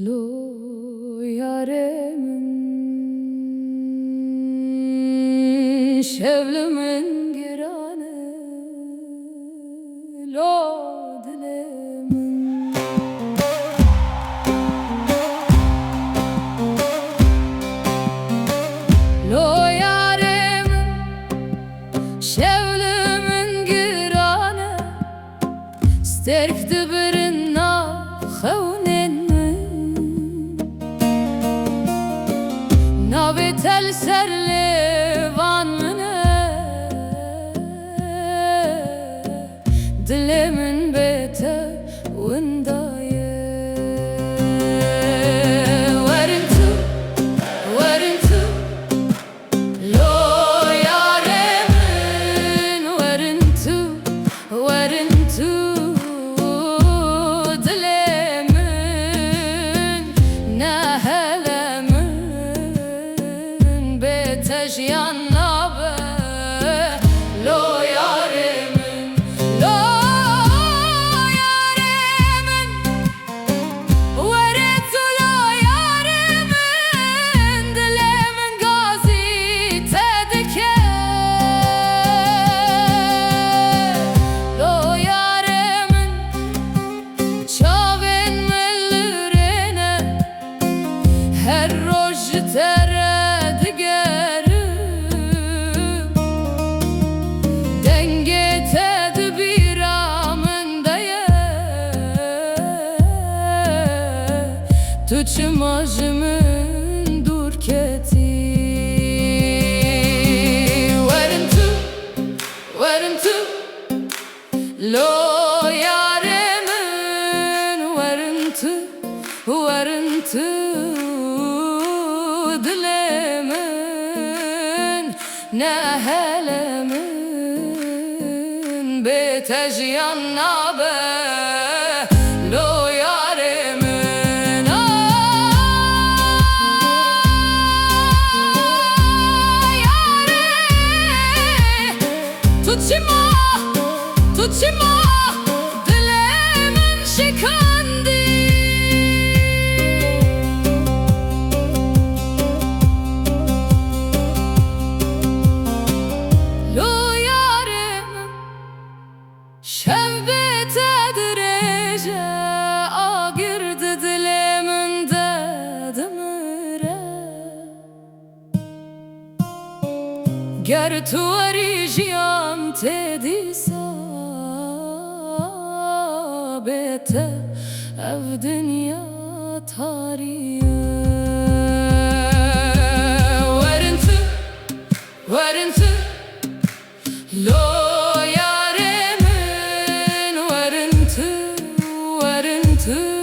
Lo yaremin şevlimin girane lo dilemin lo yaremin şevlimin girane sterkti birin khawnen نابتل سر لیوان منه دل من بته وندایه ورن تو لو یاره من ورن تو دل من نه تجيان نابه لو يارمن وريت لو يارمن دلي من غازي تدكي لو يارمن شاوين ملرينه her روج ترى Tuçmajımın dur keti Varın tu Lo yaremin Varın tu Dilemin Nehelemin Betejyan nabe Lo Tutma dilemin şikandi Lo yaremin şevbete direce agirdi dilemin dedimire Ger tu ariyam tedisa bete ev dünya tarihi Varın tu lo yaremin Varın tu